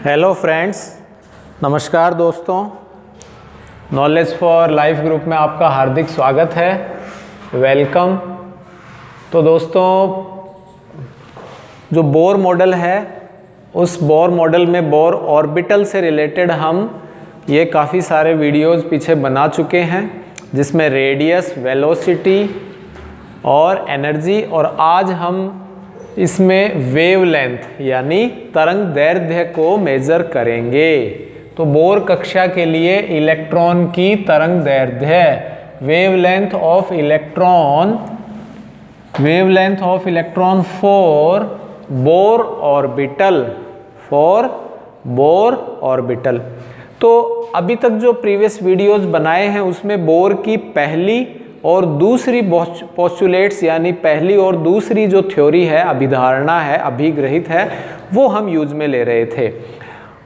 Hello friends, नमस्कार दोस्तों। Knowledge for life group में आपका हार्दिक स्वागत है, वेलकम। तो दोस्तों, जो बोर मॉडल है, उस बोर मॉडल में बोर ऑर्बिटल से रिलेटेड हम ये काफ़ी सारे वीडियोस पीछे बना चुके हैं, जिसमें रेडियस, वेलोसिटी और एनर्जी, और आज हम इसमें वेवलेंथ यानी तरंग दैर्ध्य को मेजर करेंगे। तो बोर कक्षा के लिए इलेक्ट्रॉन की तरंग दैर्ध्य, wavelength of electron for bore orbital. तो अभी तक जो प्रीवियस वीडियोस बनाए हैं उसमें बोर की पहली और दूसरी पोस्टुलेट्स यानी पहली और दूसरी जो थ्योरी है, अभिधारणा है, अभिग्रहित है, वो हम यूज में ले रहे थे।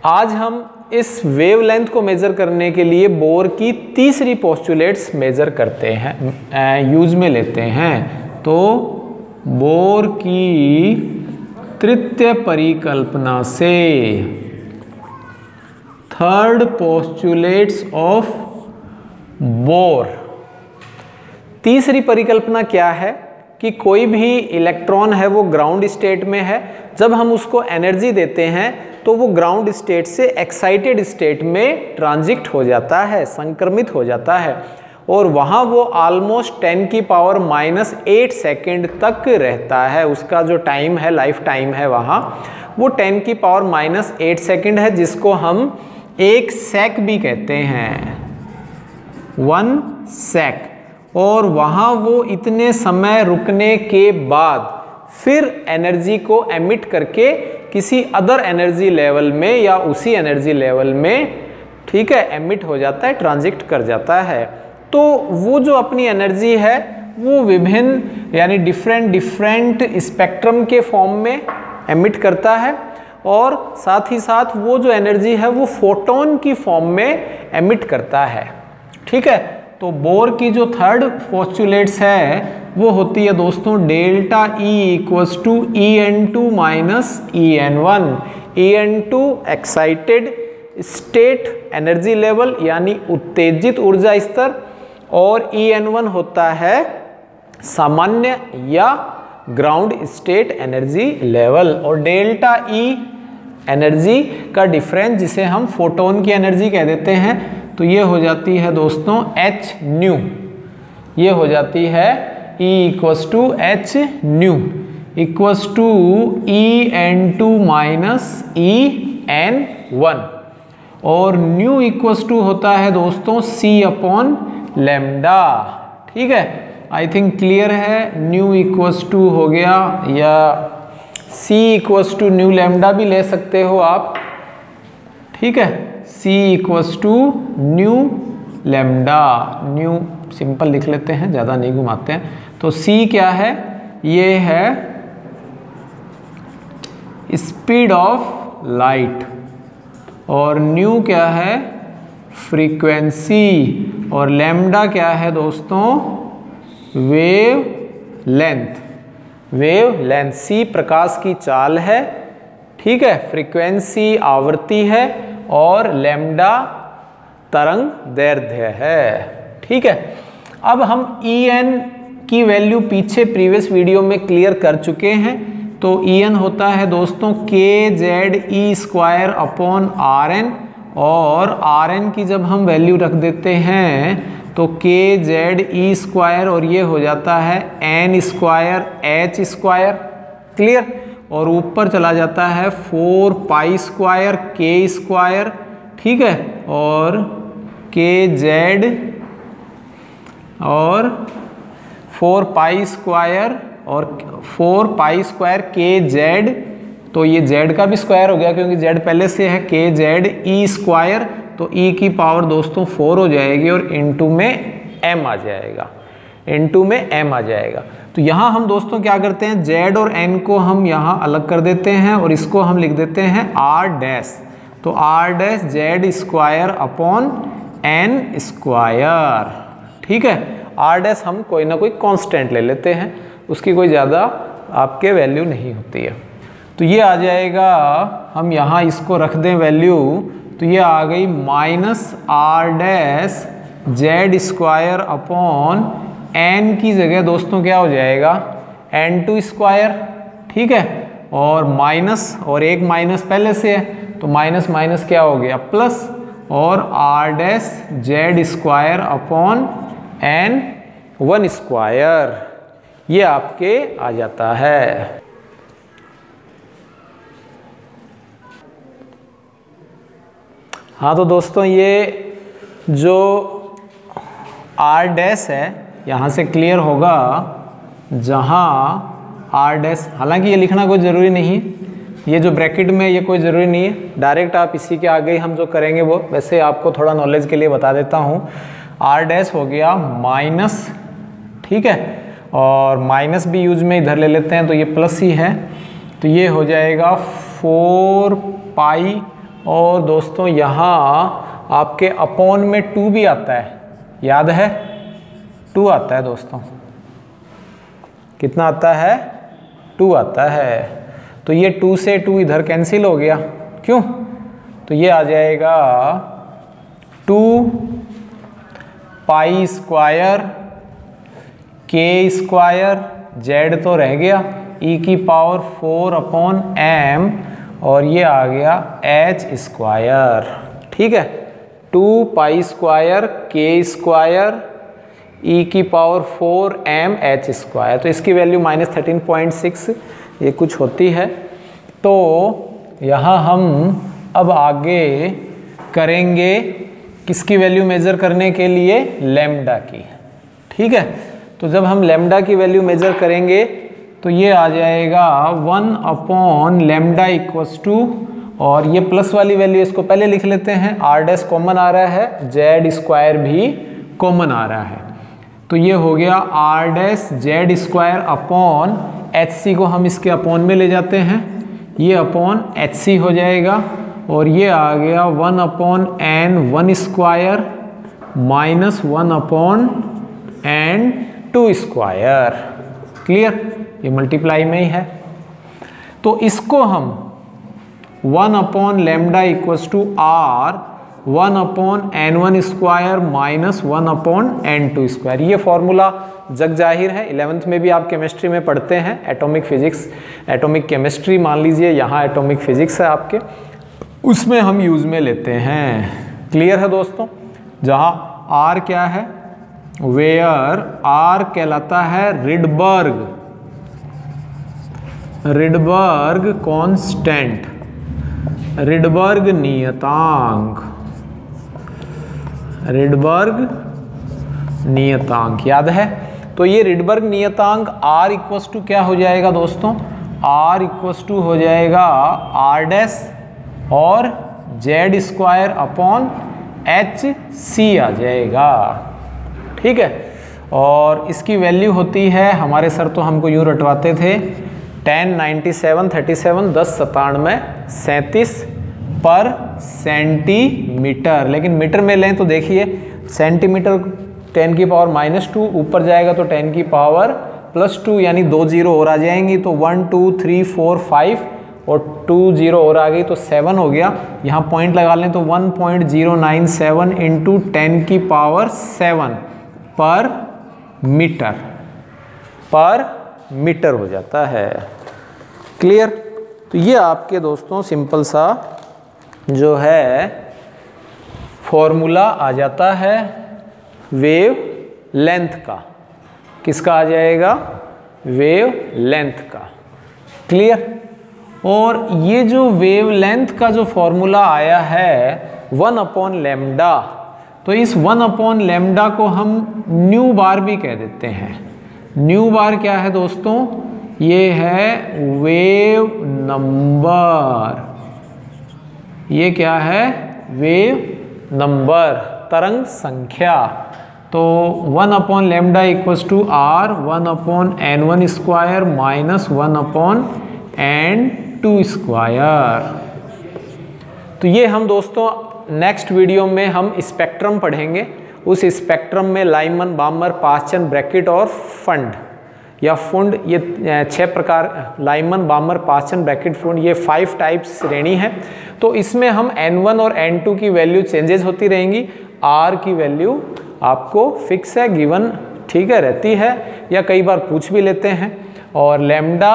आज हम इस वेवलेंथ को मेजर करने के लिए बोर की तीसरी पोस्टुलेट्स मेजर करते हैं, यूज में लेते हैं। तो बोर की तृतीय परिकल्पना से, थर्ड पोस्टुलेट्स ऑफ बोर। तीसरी परिकल्पना क्या है कि कोई भी इलेक्ट्रॉन है वो ग्राउंड स्टेट में है। जब हम उसको एनर्जी देते हैं तो वो ग्राउंड स्टेट से एक्साइटेड स्टेट में ट्रांजिट हो जाता है, संक्रमित हो जाता है, और वहाँ वो ऑलमोस्ट 10⁻⁸ सेकेंड तक रहता है। उसका जो टाइम है, लाइफ टाइम है, वहाँ वो 10⁻⁸ सेकेंड है, जिसको हम 1 सेक भी कहते हैं, 1 सेक। और वहाँ वो इतने समय रुकने के बाद फिर एनर्जी को एमिट करके किसी अदर एनर्जी लेवल में या उसी एनर्जी लेवल में, ठीक है, एमिट हो जाता है, ट्रांजिट कर जाता है। तो वो जो अपनी एनर्जी है वो विभिन्न यानी डिफरेंट स्पेक्ट्रम के फॉर्म में एमिट करता है, और साथ ही साथ वो जो एनर्जी है वो फोटोन की फॉर्म में एमिट करता है, ठीक है। तो बोर की जो थर्ड पोस्टुलेट्स है वो होती है दोस्तों delta E = En2 - En1। En2 excited state energy level यानी उत्तेजित ऊर्जा स्तर, और En1 होता है सामान्य या ग्राउंड स्टेट एनर्जी लेवल। और डेल्टा E एनर्जी का डिफरेंस, जिसे हम फोटोन की एनर्जी कह देते हैं, तो ये हो जाती है दोस्तों hν। ये हो जाती है E = hν = En2 - En1, और ν होता है दोस्तों C/λ। ठीक है, आई थिंक क्लियर है। ν हो गया, या C = νλ भी ले सकते हो आप, ठीक है। C = νλ, न्यू सिंपल लिख लेते हैं, ज़्यादा नहीं घुमाते हैं। तो C क्या है? ये है स्पीड ऑफ लाइट, और न्यू क्या है? फ्रीक्वेंसी, और लैम्डा क्या है दोस्तों? Wave length. C प्रकाश की चाल है, ठीक है, फ्रीक्वेंसी आवृत्ति है, और लैम्डा तरंग दैर्ध्य है, ठीक है। अब हम En की वैल्यू पीछे प्रीवियस वीडियो में क्लियर कर चुके हैं। तो En होता है दोस्तों kZe²/Rn, और Rn की जब हम वैल्यू रख देते हैं तो kZe², और ये हो जाता है n²h², क्लियर। और ऊपर चला जाता है 4π² k², ठीक है, और kz, और 4π² और 4π² kz, तो ये z का भी स्क्वायर हो गया क्योंकि z पहले से है, kZe², तो e की पावर दोस्तों 4 हो जाएगी, और इनटू में m आ जाएगा, तो यहाँ हम दोस्तों क्या करते हैं, z और n को हम यहाँ अलग कर देते हैं, और इसको हम लिख देते हैं r'। तो r'(n²), ठीक है। r' हम कोई ना कोई कांस्टेंट ले लेते हैं, उसकी कोई ज़्यादा आपके वैल्यू नहीं होती है। तो ये आ जाएगा, हम यहाँ इसको रख दें वैल्यू, तो ये आ गई -r' अपॉन n की जगह दोस्तों क्या हो जाएगा n², ठीक है, और माइनस, और एक माइनस पहले से है तो माइनस माइनस क्या हो गया प्लस, और r' अपॉन n² ये आपके आ जाता है। हाँ तो दोस्तों ये जो r' है यहाँ से क्लियर होगा, जहाँ r', हालांकि ये लिखना कोई ज़रूरी नहीं है, ये जो ब्रैकेट में ये कोई ज़रूरी नहीं है, डायरेक्ट आप इसी के आगे हम जो करेंगे वो, वैसे आपको थोड़ा नॉलेज के लिए बता देता हूँ। r' हो गया माइनस, ठीक है, और माइनस भी यूज में इधर ले लेते हैं तो ये प्लस ही है, तो ये हो जाएगा 4 पाई, और दोस्तों यहाँ आपके अपॉन में 2 भी आता है, याद है 2 आता है दोस्तों, कितना आता है 2 आता है, तो ये 2 से 2 इधर कैंसिल हो गया, क्यों, तो ये आ जाएगा 2 पाई स्क्वायर k², z तो रह गया e⁴ अपॉन m, और ये आ गया h², ठीक है, 2 pi square k² e⁴ m h², तो इसकी वैल्यू -13.6 ये कुछ होती है। तो यहाँ हम अब आगे करेंगे किसकी वैल्यू मेज़र करने के लिए, लैम्डा की, ठीक है, तो जब हम लैम्डा की वैल्यू मेज़र करेंगे तो ये आ जाएगा 1 अपॉन लैम्डा इक्वल्स टू, और ये प्लस वाली वैल्यू इसको पहले लिख लेते हैं, r' कॉमन आ रहा है, z² भी कॉमन आ रहा है, तो ये हो गया r' अपॉन hc को हम इसके अपॉन में ले जाते हैं, ये अपॉन hc हो जाएगा, और ये आ गया 1 upon n² minus 1 upon n², clear, ये मल्टीप्लाई में ही है, तो इसको हम 1 upon lambda equals to r 1 upon n² minus 1 upon n², ये फॉर्मूला जग जाहिर है, 11th में भी आप केमिस्ट्री में पढ़ते हैं, एटॉमिक फिजिक्स, एटॉमिक केमिस्ट्री मान लीजिए, यहाँ एटॉमिक फिजिक्स है आपके, उसमें हम यूज़ में लेते हैं, क्लियर है दोस्तों। जहाँ r क्या है, वेयर r कहलाता है रिडबर्ग कांस्टेंट, रिडबर्ग नियतांक, रिडबर्ग नियतांक याद है, तो ये रिडबर्ग नियतांक r इक्वल्स टू क्या हो जाएगा दोस्तों, r इक्वल्स टू हो जाएगा r' और z² अपॉन hc आ जाएगा, ठीक है, और इसकी वैल्यू होती है, हमारे सर तो हमको यूँ रटवाते थे 1097 37 10 97 37 पर सेंटीमीटर, लेकिन मीटर में लें तो देखिए सेंटीमीटर 10 की पावर -2, ऊपर जाएगा तो 10 की पावर +2, यानी 2 0 और आ जाएंगी, तो 1 2 3 4 5 और 2 0 और आ गई तो 7 हो गया, यहाँ पॉइंट लगा लें तो 1.097 इंटू 10 की पावर 7 पर मीटर हो जाता है, क्लियर। तो ये आपके दोस्तों सिंपल सा जो है फॉर्मूला आ जाता है वेव लेंथ का, किसका आ जाएगा, वेव लेंथ का, क्लियर। और ये जो वेव लेंथ का जो फॉर्मूला आया है 1 अपॉन लैम्डा, तो इस 1 अपॉन लैम्डा को हम न्यू बार भी कह देते हैं। न्यू बार क्या है दोस्तों, ये है वेव नंबर, ये क्या है वेव नंबर, तरंग संख्या। तो 1 upon lambda equals to r 1 upon n1² minus 1 upon n2²। तो ये हम दोस्तों नेक्स्ट वीडियो में हम स्पेक्ट्रम पढ़ेंगे, उस स्पेक्ट्रम में लाइमन, बामर, पासचन, ब्रैकेट और फंड या फुंड, ये 6 प्रकार, लाइमन, बामर, पाचन, ब्रैकेट फुंड, ये 5 टाइप्स श्रेणी है। तो इसमें हम N1 और N2 की वैल्यू चेंजेस होती रहेंगी, R की वैल्यू आपको फिक्स है, गिवन, ठीक है, रहती है, या कई बार पूछ भी लेते हैं। और लैम्डा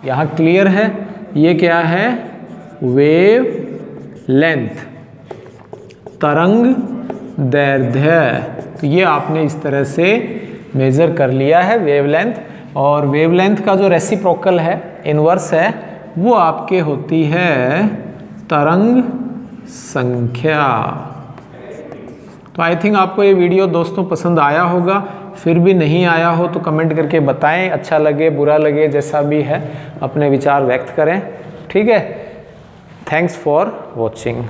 यहाँ क्लियर है, ये क्या है, वेव लेंथ, तरंग दैर्ध्य। तो ये आपने इस तरह से मेजर कर लिया है वेवलेंथ। और वेवलेंथ का जो रेसिप्रोकल है, इनवर्स है, वो आपके होती है तरंग संख्या। तो आई थिंक आपको ये वीडियो दोस्तों पसंद आया होगा। फिर भी नहीं आया हो तो कमेंट करके बताएं, अच्छा लगे बुरा लगे जैसा भी है अपने विचार व्यक्त करें, ठीक है। Thanks for watching.